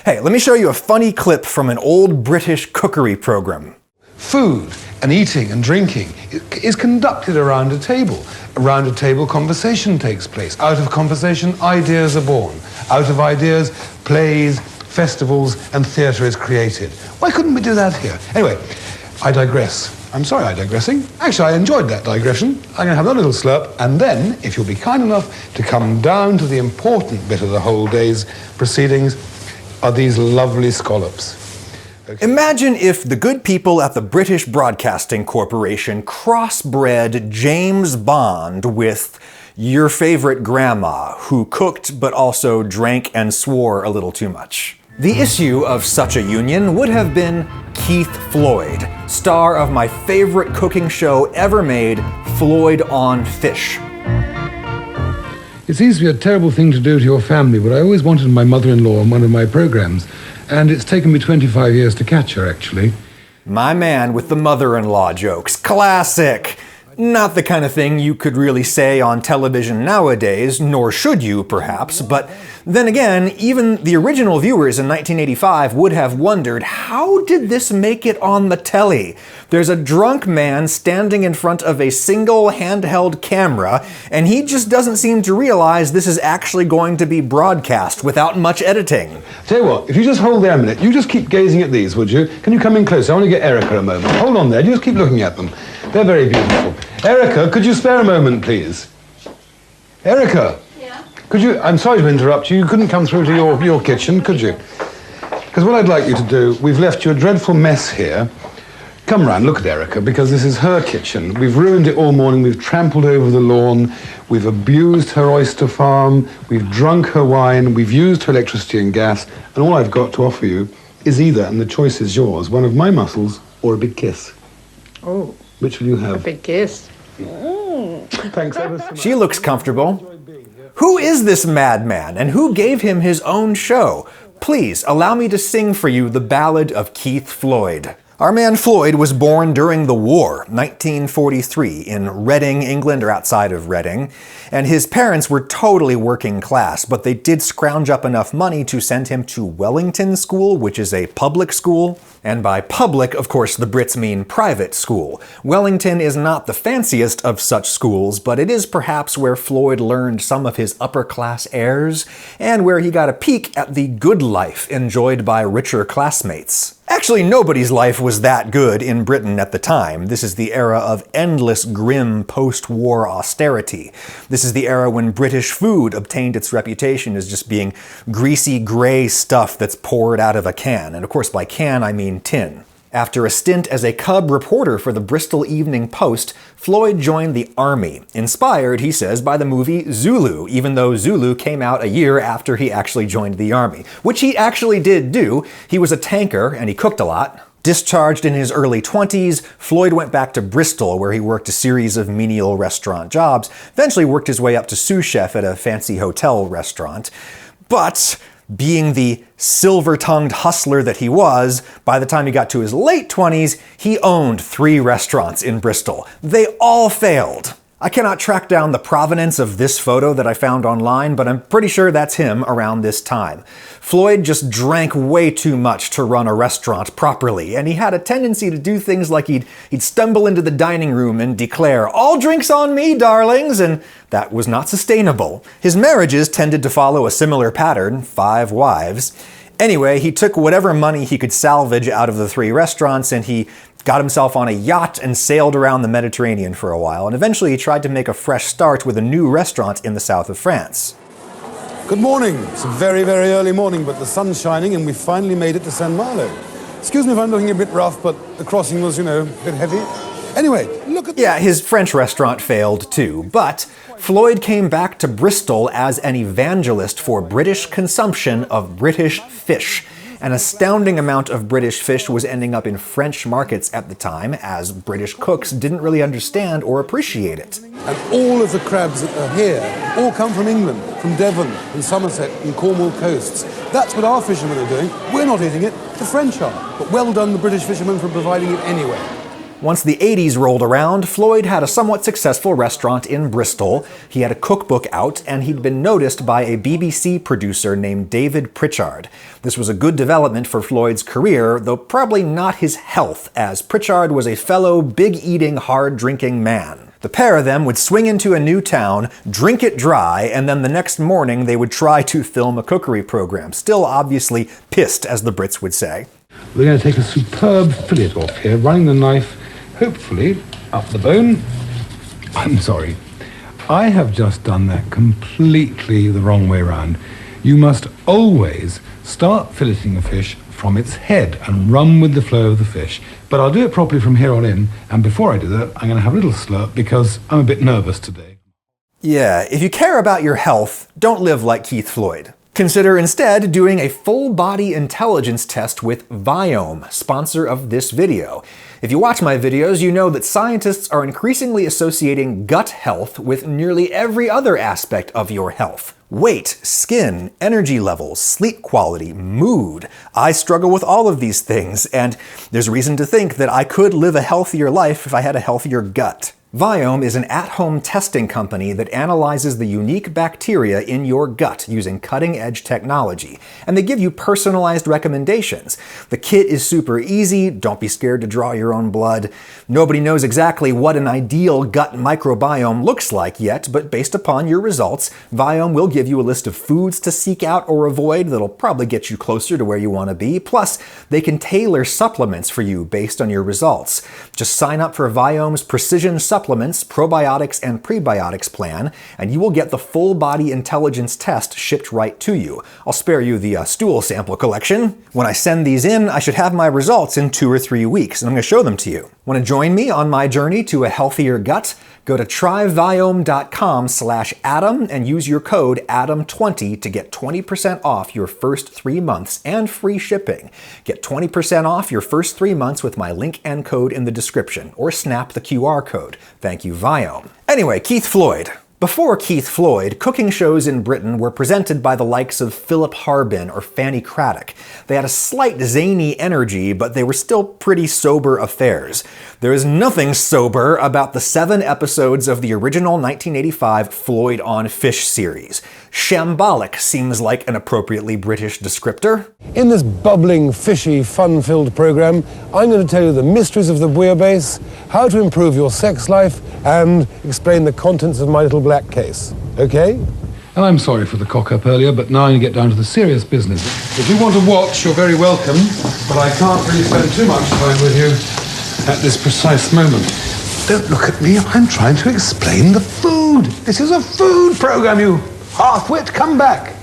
Hey, let me show you a funny clip from an old British cookery program. Food and eating and drinking is conducted around a table. Around a table, conversation takes place. Out of conversation, ideas are born. Out of ideas, plays, festivals, and theatre is created. Why couldn't we do that here? Anyway, I digress. I'm sorry I'm digressing. Actually, I enjoyed that digression. I'm going to have a little slurp, and then, if you'll be kind enough to come down to the important bit of the whole day's proceedings, are these lovely scallops. Okay. Imagine if the good people at the British Broadcasting Corporation crossbred James Bond with your favorite grandma, who cooked but also drank and swore a little too much. The issue of such a union would have been Keith Floyd, star of my favorite cooking show ever made, Floyd on Fish. It seems to be a terrible thing to do to your family, but I always wanted my mother-in-law on one of my programs, and it's taken me 25 years to catch her, actually. My man with the mother-in-law jokes. Classic! Not the kind of thing you could really say on television nowadays, nor should you, perhaps, but then again, even the original viewers in 1985 would have wondered, how did this make it on the telly? There's a drunk man standing in front of a single handheld camera, and he just doesn't seem to realize this is actually going to be broadcast without much editing. Tell you what, if you just hold there a minute, you just keep gazing at these, would you? Can you come in closer? I want to get Erica a moment. Hold on there, you just keep looking at them. They're very beautiful. Erica, could you spare a moment, please? Erica? Yeah? Could you, I'm sorry to interrupt you, you couldn't come through to your kitchen, could you? Because what I'd like you to do, we've left you a dreadful mess here. Come round, look at Erica, because this is her kitchen. We've ruined it all morning, we've trampled over the lawn, we've abused her oyster farm, we've drunk her wine, we've used her electricity and gas, and all I've got to offer you is either, and the choice is yours, one of my muscles or a big kiss. Oh. Which will you have? A big kiss. Thanks ever so much. She looks comfortable. Who is this madman, and who gave him his own show? Please, allow me to sing for you the ballad of Keith Floyd. Our man Floyd was born during the war, 1943, in Reading, England, or outside of Reading, and his parents were totally working class, but they did scrounge up enough money to send him to Wellington School, which is a public school. And by public, of course, the Brits mean private school. Wellington is not the fanciest of such schools, but it is perhaps where Floyd learned some of his upper-class airs, and where he got a peek at the good life enjoyed by richer classmates. Actually, nobody's life was that good in Britain at the time. This is the era of endless grim post-war austerity. This is the era when British food obtained its reputation as just being greasy gray stuff that's poured out of a can. And of course, by can, I mean tin. After a stint as a cub reporter for the Bristol Evening Post, Floyd joined the army, inspired, he says, by the movie Zulu, even though Zulu came out a year after he actually joined the army, which he actually did do. He was a tanker and he cooked a lot. Discharged in his early 20s, Floyd went back to Bristol, where he worked a series of menial restaurant jobs, eventually worked his way up to sous chef at a fancy hotel restaurant. But being the silver-tongued hustler that he was, by the time he got to his late 20s, he owned 3 restaurants in Bristol. They all failed. I cannot track down the provenance of this photo that I found online, but I'm pretty sure that's him around this time. Floyd just drank way too much to run a restaurant properly, and he had a tendency to do things like he'd stumble into the dining room and declare, "All drinks on me, darlings," and that was not sustainable. His marriages tended to follow a similar pattern, 5 wives. Anyway, he took whatever money he could salvage out of the 3 restaurants, and he got himself on a yacht and sailed around the Mediterranean for a while, and eventually he tried to make a fresh start with a new restaurant in the south of France. Good morning. It's a very, very early morning, but the sun's shining and we finally made it to San Malo. Excuse me if I'm looking a bit rough, but the crossing was, a bit heavy. Anyway, look at... Yeah, his French restaurant failed too, but Floyd came back to Bristol as an evangelist for British consumption of British fish. An astounding amount of British fish was ending up in French markets at the time, as British cooks didn't really understand or appreciate it. And all of the crabs that are here all come from England, from Devon and Somerset and Cornwall coasts. That's what our fishermen are doing. We're not eating it, the French are. But well done the British fishermen for providing it anyway. Once the 80s rolled around, Floyd had a somewhat successful restaurant in Bristol. He had a cookbook out, and he'd been noticed by a BBC producer named David Pritchard. This was a good development for Floyd's career, though probably not his health, as Pritchard was a fellow big-eating, hard-drinking man. The pair of them would swing into a new town, drink it dry, and then the next morning they would try to film a cookery program, still obviously pissed, as the Brits would say. We're going to take a superb fillet off here, running the knife, hopefully, up the bone. I'm sorry. I have just done that completely the wrong way round. You must always start filleting a fish from its head and run with the flow of the fish. But I'll do it properly from here on in, and before I do that, I'm going to have a little slurp because I'm a bit nervous today. Yeah, if you care about your health, don't live like Keith Floyd. Consider instead doing a full-body intelligence test with Viome, sponsor of this video. If you watch my videos, you know that scientists are increasingly associating gut health with nearly every other aspect of your health. Weight, skin, energy levels, sleep quality, mood. I struggle with all of these things, and there's reason to think that I could live a healthier life if I had a healthier gut. Viome is an at-home testing company that analyzes the unique bacteria in your gut using cutting-edge technology, and they give you personalized recommendations. The kit is super easy, don't be scared to draw your own blood. Nobody knows exactly what an ideal gut microbiome looks like yet, but based upon your results, Viome will give you a list of foods to seek out or avoid that'll probably get you closer to where you want to be. Plus, they can tailor supplements for you based on your results. Just sign up for Viome's Precision Supplements, probiotics, and prebiotics plan, and you will get the full body intelligence test shipped right to you. I'll spare you the stool sample collection. When I send these in, I should have my results in 2 or 3 weeks, and I'm going to show them to you. Want to join me on my journey to a healthier gut? Go to tryviome.com/Adam and use your code ADAM20 to get 20% off your first 3 months and free shipping. Get 20% off your first 3 months with my link and code in the description, or snap the QR code. Thank you, Viome. Anyway, Keith Floyd. Before Keith Floyd, cooking shows in Britain were presented by the likes of Philip Harbin or Fanny Craddock. They had a slight zany energy, but they were still pretty sober affairs. There is nothing sober about the 7 episodes of the original 1985 Floyd on Fish series. Shambolic seems like an appropriately British descriptor. In this bubbling, fishy, fun-filled program, I'm going to tell you the mysteries of the bouillabaisse, how to improve your sex life, and explain the contents of my little black case. Okay? And I'm sorry for the cock-up earlier, but now I'm going to get down to the serious business. If you want to watch, you're very welcome, but I can't really spend too much time with you at this precise moment. Don't look at me, I'm trying to explain the food. This is a food program, you half-wit, come back.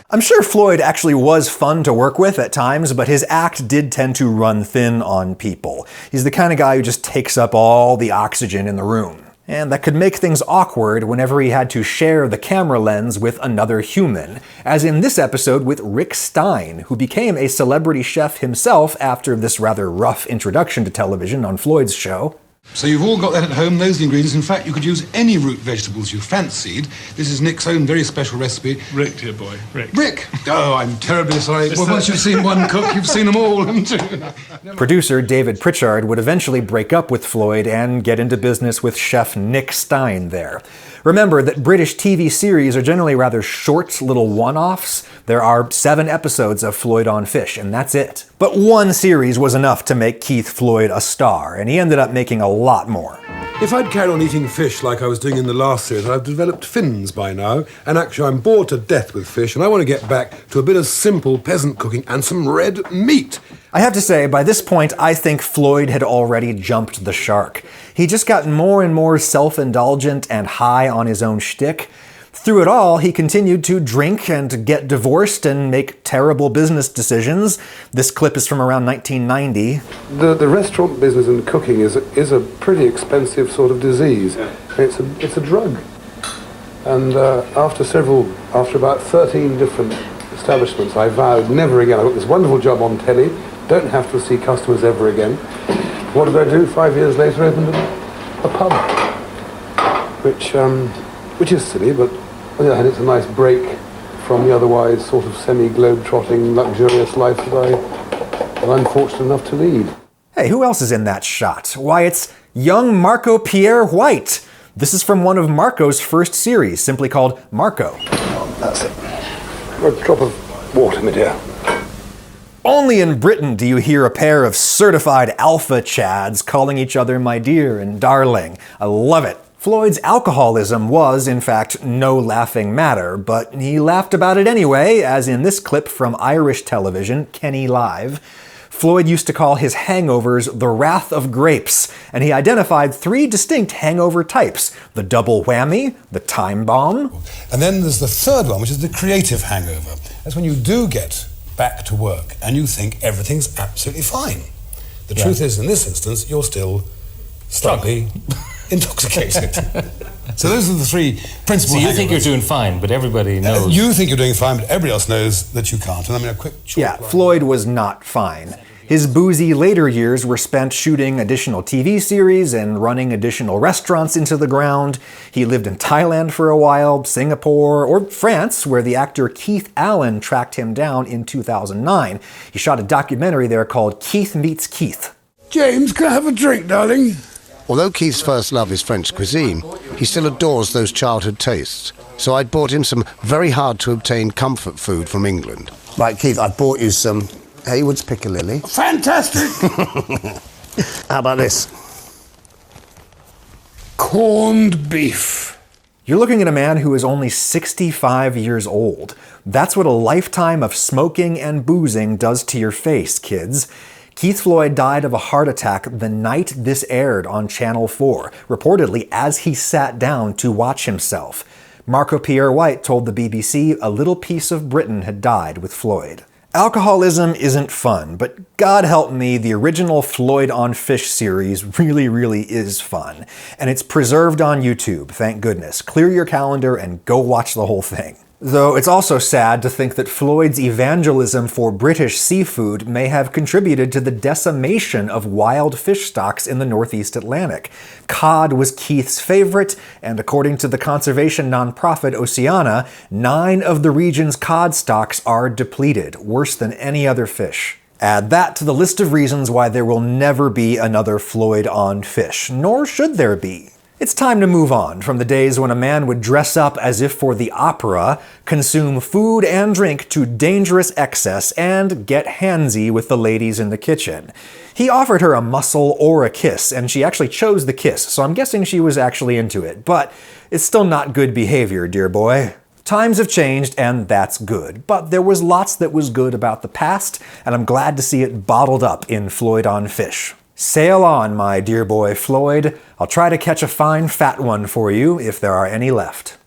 I'm sure Floyd actually was fun to work with at times, but his act did tend to run thin on people. He's the kind of guy who just takes up all the oxygen in the room. And that could make things awkward whenever he had to share the camera lens with another human, as in this episode with Rick Stein, who became a celebrity chef himself after this rather rough introduction to television on Floyd's show. So you've all got that at home, those ingredients. In fact, you could use any root vegetables you fancied. This is Nick's own very special recipe. Rick, dear boy, Rick. Rick! Oh, I'm terribly sorry. Well, once you've seen one cook, you've seen them all, haven't you? Producer David Pritchard would eventually break up with Floyd and get into business with chef Nick Stein there. Remember that British TV series are generally rather short little one-offs. There are 7 episodes of Floyd on Fish, and that's it. But one series was enough to make Keith Floyd a star, and he ended up making a lot more. If I'd carried on eating fish like I was doing in the last series, I'd have developed fins by now, and actually I'm bored to death with fish, and I want to get back to a bit of simple peasant cooking and some red meat. I have to say, by this point, I think Floyd had already jumped the shark. He just got more and more self-indulgent and high on his own shtick. Through it all, he continued to drink and get divorced and make terrible business decisions. This clip is from around 1990. The restaurant business and cooking is a pretty expensive sort of disease. It's a drug. And after about 13 different establishments, I vowed never again. I got this wonderful job on telly, don't have to see customers ever again. What did I do? 5 years later, opened a pub, which is silly, but on the other hand, it's a nice break from the otherwise sort of semi-globe-trotting, luxurious life that I'm fortunate enough to lead. Hey, who else is in that shot? Why, it's young Marco Pierre White. This is from one of Marco's first series, simply called Marco. Oh, that's it. A drop of water, my dear. Only in Britain do you hear a pair of certified alpha chads calling each other my dear and darling. I love it. Floyd's alcoholism was, in fact, no laughing matter, but he laughed about it anyway, as in this clip from Irish television, Kenny Live. Floyd used to call his hangovers the wrath of grapes, and he identified 3 distinct hangover types: the double whammy, the time bomb. And then there's the third one, which is the creative hangover. That's when you do get back to work and you think everything's absolutely fine. The truth is, in this instance, you're still slightly intoxicated. So those are the 3 principal So you hangovers. think you're doing fine, but everybody knows. You think you're doing fine, but everybody else knows that you can't. And I mean, a quick short Yeah, Floyd was not fine. His boozy later years were spent shooting additional TV series and running additional restaurants into the ground. He lived in Thailand for a while, Singapore, or France, where the actor Keith Allen tracked him down in 2009. He shot a documentary there called Keith Meets Keith. James, can I have a drink, darling? Although Keith's first love is French cuisine, he still adores those childhood tastes. So I'd bought him some very hard-to-obtain comfort food from England. Right, Keith, I bought you some Haywards Piccalilli. Fantastic! How about this? Corned beef. You're looking at a man who is only 65 years old. That's what a lifetime of smoking and boozing does to your face, kids. Keith Floyd died of a heart attack the night this aired on Channel 4, reportedly as he sat down to watch himself. Marco Pierre White told the BBC a little piece of Britain had died with Floyd. Alcoholism isn't fun, but God help me, the original Floyd on Fish series really is fun. And it's preserved on YouTube, thank goodness. Clear your calendar and go watch the whole thing. Though it's also sad to think that Floyd's evangelism for British seafood may have contributed to the decimation of wild fish stocks in the Northeast Atlantic. Cod was Keith's favorite, and according to the conservation nonprofit Oceana, 9 of the region's cod stocks are depleted, worse than any other fish. Add that to the list of reasons why there will never be another Floyd on Fish, nor should there be. It's time to move on from the days when a man would dress up as if for the opera, consume food and drink to dangerous excess, and get handsy with the ladies in the kitchen. He offered her a muscle or a kiss, and she actually chose the kiss, so I'm guessing she was actually into it. But it's still not good behavior, dear boy. Times have changed, and that's good. But there was lots that was good about the past, and I'm glad to see it bottled up in Floyd on Fish. Sail on, my dear boy Floyd. I'll try to catch a fine fat one for you if there are any left.